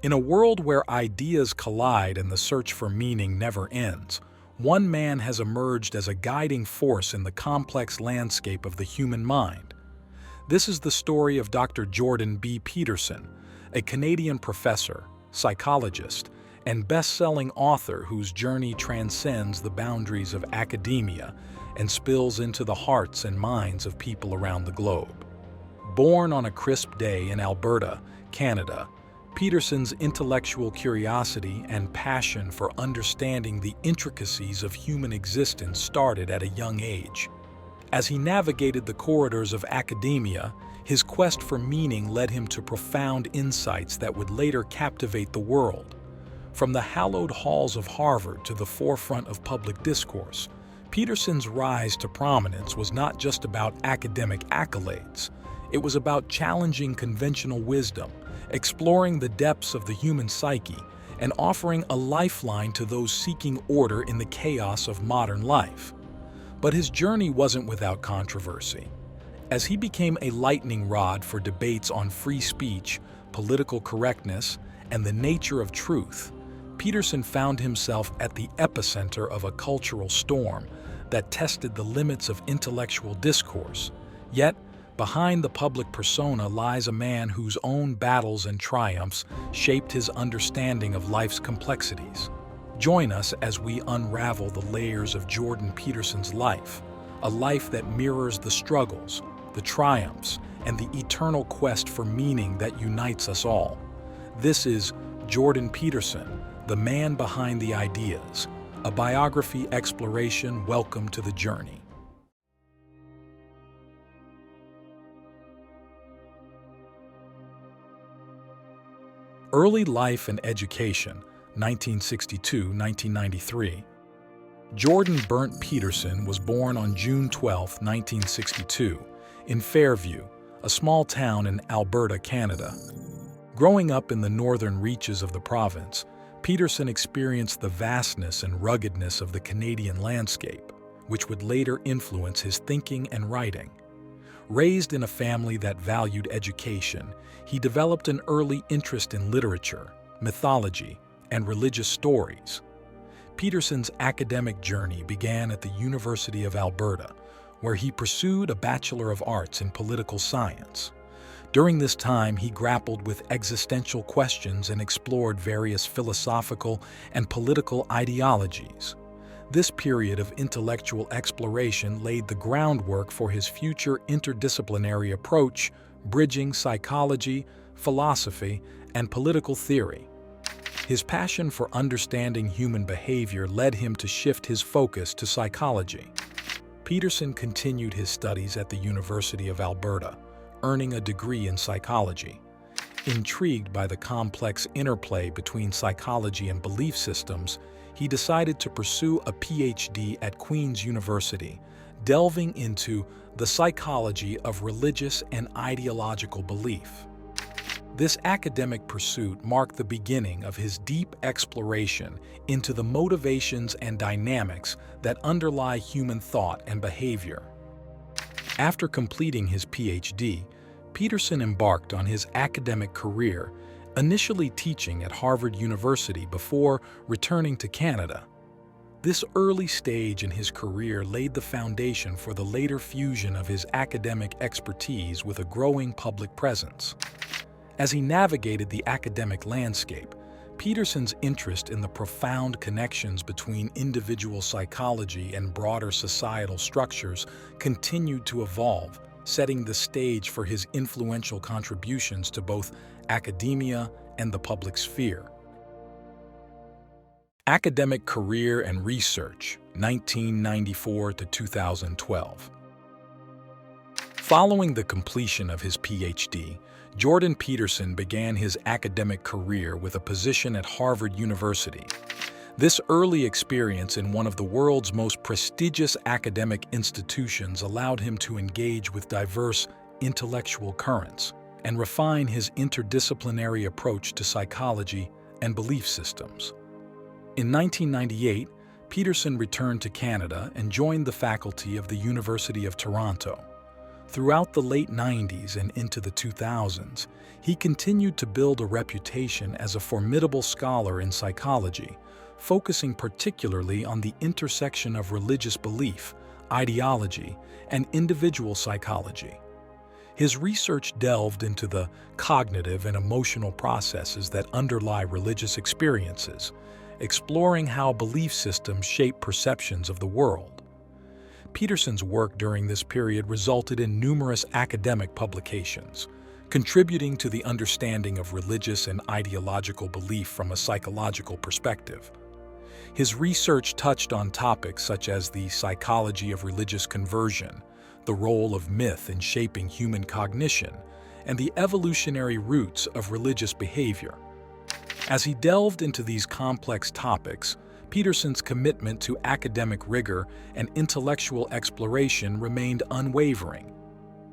In a world where ideas collide and the search for meaning never ends, one man has emerged as a guiding force in the complex landscape of the human mind. This is the story of Dr. Jordan B. Peterson, a Canadian professor, psychologist, and best-selling author whose journey transcends the boundaries of academia and spills into the hearts and minds of people around the globe. Born on a crisp day in Alberta, Canada, Peterson's intellectual curiosity and passion for understanding the intricacies of human existence started at a young age. As he navigated the corridors of academia, his quest for meaning led him to profound insights that would later captivate the world. From the hallowed halls of Harvard to the forefront of public discourse, Peterson's rise to prominence was not just about academic accolades. It was about challenging conventional wisdom, exploring the depths of the human psyche, and offering a lifeline to those seeking order in the chaos of modern life. But his journey wasn't without controversy. As he became a lightning rod for debates on free speech, political correctness, and the nature of truth, Peterson found himself at the epicenter of a cultural storm that tested the limits of intellectual discourse. Yet, behind the public persona lies a man whose own battles and triumphs shaped his understanding of life's complexities. Join us as we unravel the layers of Jordan Peterson's life, a life that mirrors the struggles, the triumphs, and the eternal quest for meaning that unites us all. This is Jordan Peterson, the man behind the ideas, a biography exploration. Welcome to the journey. Early life and education, 1962-1993. Jordan Bernt Peterson was born on June 12, 1962, in Fairview, a small town in Alberta, Canada. Growing up in the northern reaches of the province, Peterson experienced the vastness and ruggedness of the Canadian landscape, which would later influence his thinking and writing. Raised in a family that valued education, he developed an early interest in literature, mythology, and religious stories. Peterson's academic journey began at the University of Alberta, where he pursued a Bachelor of Arts in Political Science. During this time, he grappled with existential questions and explored various philosophical and political ideologies. This period of intellectual exploration laid the groundwork for his future interdisciplinary approach, bridging psychology, philosophy, and political theory. His passion for understanding human behavior led him to shift his focus to psychology. Peterson continued his studies at the University of Alberta, earning a degree in psychology. Intrigued by the complex interplay between psychology and belief systems, he decided to pursue a Ph.D. at Queen's University, delving into the psychology of religious and ideological belief. This academic pursuit marked the beginning of his deep exploration into the motivations and dynamics that underlie human thought and behavior. After completing his Ph.D., Peterson embarked on his academic career, initially teaching at Harvard University before returning to Canada. This early stage in his career laid the foundation for the later fusion of his academic expertise with a growing public presence. As he navigated the academic landscape, Peterson's interest in the profound connections between individual psychology and broader societal structures continued to evolve, setting the stage for his influential contributions to both academia and the public sphere. Academic career and research, 1994 to 2012. Following the completion of his Ph.D., Jordan Peterson began his academic career with a position at Harvard University. This early experience in one of the world's most prestigious academic institutions allowed him to engage with diverse intellectual currents and refine his interdisciplinary approach to psychology and belief systems. In 1998, Peterson returned to Canada and joined the faculty of the University of Toronto. Throughout the late 90s and into the 2000s, he continued to build a reputation as a formidable scholar in psychology, focusing particularly on the intersection of religious belief, ideology, and individual psychology. His research delved into the cognitive and emotional processes that underlie religious experiences, exploring how belief systems shape perceptions of the world. Peterson's work during this period resulted in numerous academic publications, contributing to the understanding of religious and ideological belief from a psychological perspective. His research touched on topics such as the psychology of religious conversion, the role of myth in shaping human cognition, and the evolutionary roots of religious behavior. As he delved into these complex topics, Peterson's commitment to academic rigor and intellectual exploration remained unwavering.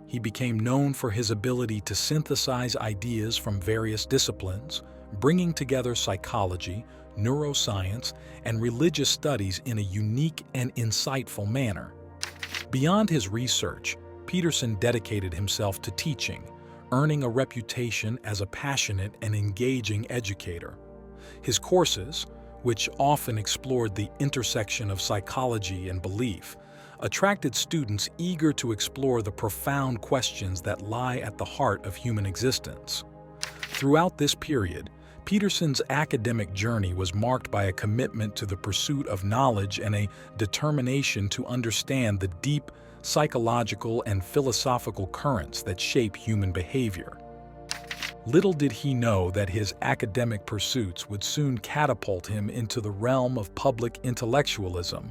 He became known for his ability to synthesize ideas from various disciplines, bringing together psychology, neuroscience, and religious studies in a unique and insightful manner. Beyond his research, Peterson dedicated himself to teaching, earning a reputation as a passionate and engaging educator. His courses, which often explored the intersection of psychology and belief, attracted students eager to explore the profound questions that lie at the heart of human existence. Throughout this period, Peterson's academic journey was marked by a commitment to the pursuit of knowledge and a determination to understand the deep psychological and philosophical currents that shape human behavior. Little did he know that his academic pursuits would soon catapult him into the realm of public intellectualism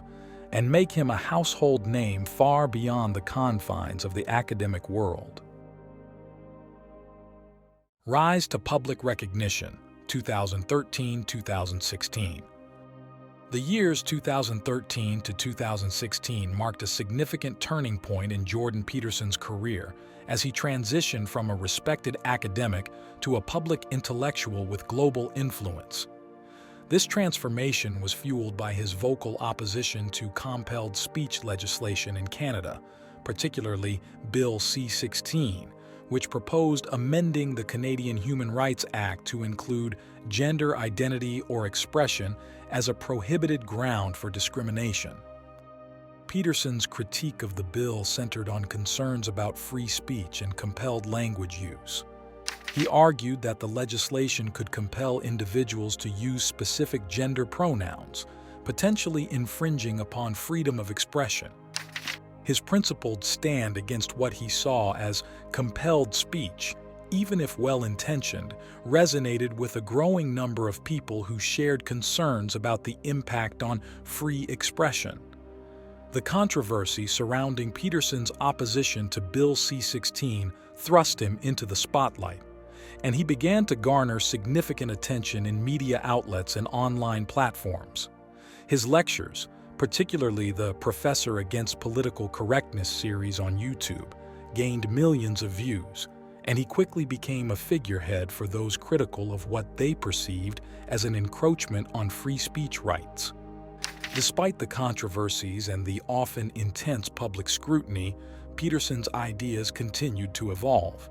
and make him a household name far beyond the confines of the academic world. Rise to public recognition, 2013-2016. The years 2013 to 2016 marked a significant turning point in Jordan Peterson's career as he transitioned from a respected academic to a public intellectual with global influence. This transformation was fueled by his vocal opposition to compelled speech legislation in Canada, particularly Bill C-16, which proposed amending the Canadian Human Rights Act to include gender identity or expression as a prohibited ground for discrimination. Peterson's critique of the bill centered on concerns about free speech and compelled language use. He argued that the legislation could compel individuals to use specific gender pronouns, potentially infringing upon freedom of expression. His principled stand against what he saw as compelled speech, even if well-intentioned, resonated with a growing number of people who shared concerns about the impact on free expression. The controversy surrounding Peterson's opposition to Bill C-16 thrust him into the spotlight, and he began to garner significant attention in media outlets and online platforms. His lectures, particularly the Professor Against Political Correctness series on YouTube, gained millions of views, and he quickly became a figurehead for those critical of what they perceived as an encroachment on free speech rights. Despite the controversies and the often intense public scrutiny, Peterson's ideas continued to evolve.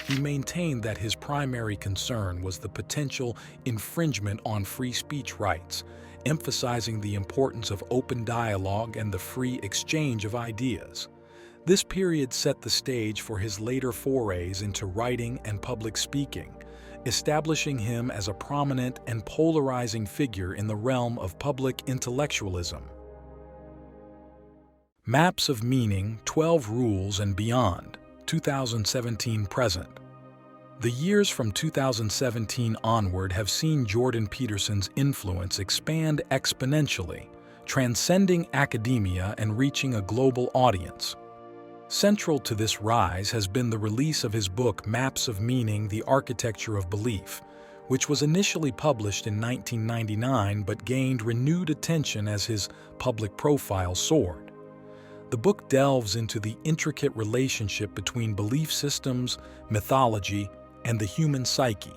He maintained that his primary concern was the potential infringement on free speech rights, emphasizing the importance of open dialogue and the free exchange of ideas. This period set the stage for his later forays into writing and public speaking, establishing him as a prominent and polarizing figure in the realm of public intellectualism. Maps of Meaning, 12 Rules and Beyond, 2017-present. The years from 2017 onward have seen Jordan Peterson's influence expand exponentially, transcending academia and reaching a global audience. Central to this rise has been the release of his book Maps of Meaning, The Architecture of Belief, which was initially published in 1999 but gained renewed attention as his public profile soared. The book delves into the intricate relationship between belief systems, mythology, and the human psyche,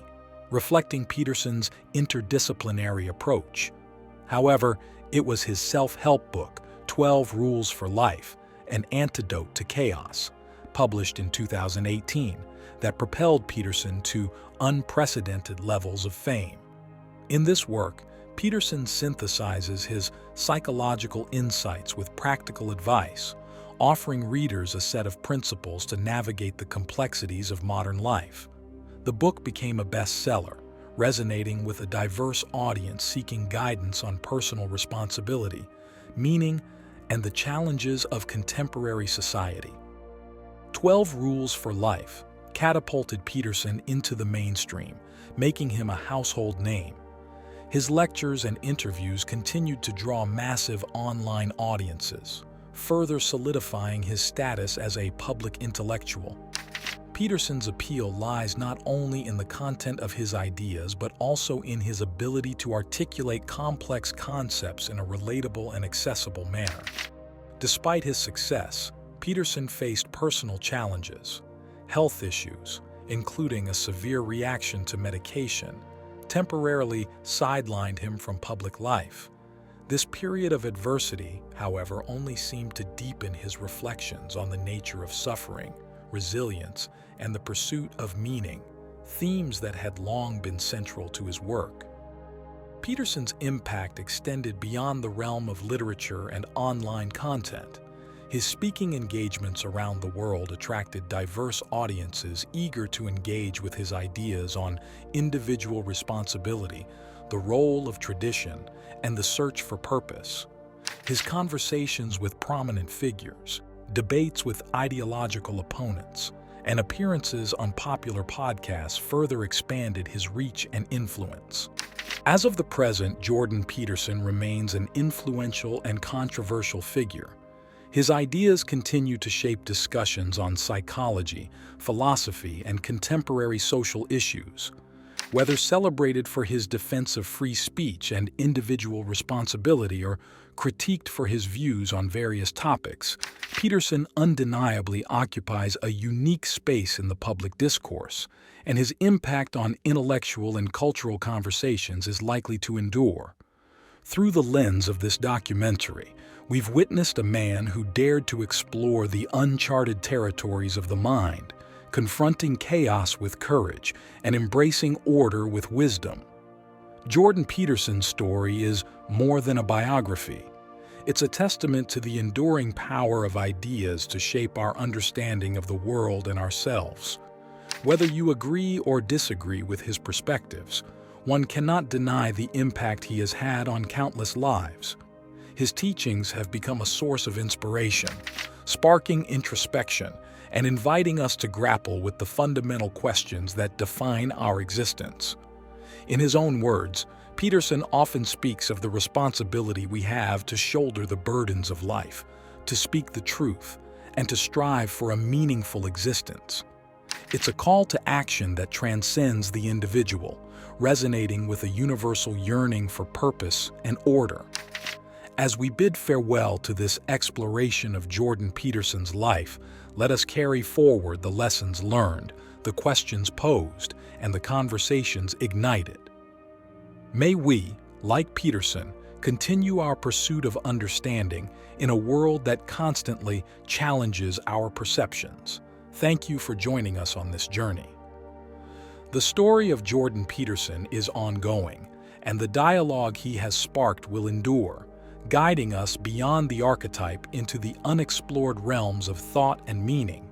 reflecting Peterson's interdisciplinary approach. However, it was his self-help book, 12 Rules for Life, An Antidote to Chaos, published in 2018, that propelled Peterson to unprecedented levels of fame. In this work, Peterson synthesizes his psychological insights with practical advice, offering readers a set of principles to navigate the complexities of modern life. The book became a bestseller, resonating with a diverse audience seeking guidance on personal responsibility, meaning, and the challenges of contemporary society. 12 Rules for Life catapulted Peterson into the mainstream, making him a household name. His lectures and interviews continued to draw massive online audiences, further solidifying his status as a public intellectual. Peterson's appeal lies not only in the content of his ideas, but also in his ability to articulate complex concepts in a relatable and accessible manner. Despite his success, Peterson faced personal challenges. Health issues, including a severe reaction to medication, temporarily sidelined him from public life. This period of adversity, however, only seemed to deepen his reflections on the nature of suffering, resilience, and the pursuit of meaning, themes that had long been central to his work. Peterson's impact extended beyond the realm of literature and online content. His speaking engagements around the world attracted diverse audiences eager to engage with his ideas on individual responsibility, the role of tradition, and the search for purpose. His conversations with prominent figures, debates with ideological opponents, and appearances on popular podcasts further expanded his reach and influence. As of the present, Jordan Peterson remains an influential and controversial figure. His ideas continue to shape discussions on psychology, philosophy, and contemporary social issues. Whether celebrated for his defense of free speech and individual responsibility or critiqued for his views on various topics, Peterson undeniably occupies a unique space in the public discourse, and his impact on intellectual and cultural conversations is likely to endure. Through the lens of this documentary, we've witnessed a man who dared to explore the uncharted territories of the mind, confronting chaos with courage and embracing order with wisdom. Jordan Peterson's story is more than a biography. It's a testament to the enduring power of ideas to shape our understanding of the world and ourselves. Whether you agree or disagree with his perspectives, one cannot deny the impact he has had on countless lives. His teachings have become a source of inspiration, sparking introspection and inviting us to grapple with the fundamental questions that define our existence. In his own words, Peterson often speaks of the responsibility we have to shoulder the burdens of life, to speak the truth, and to strive for a meaningful existence. It's a call to action that transcends the individual, resonating with a universal yearning for purpose and order. As we bid farewell to this exploration of Jordan Peterson's life, let us carry forward the lessons learned, the questions posed, and the conversations ignited. May we, like Peterson, continue our pursuit of understanding in a world that constantly challenges our perceptions. Thank you for joining us on this journey. The story of Jordan Peterson is ongoing, and the dialogue he has sparked will endure, guiding us beyond the archetype into the unexplored realms of thought and meaning.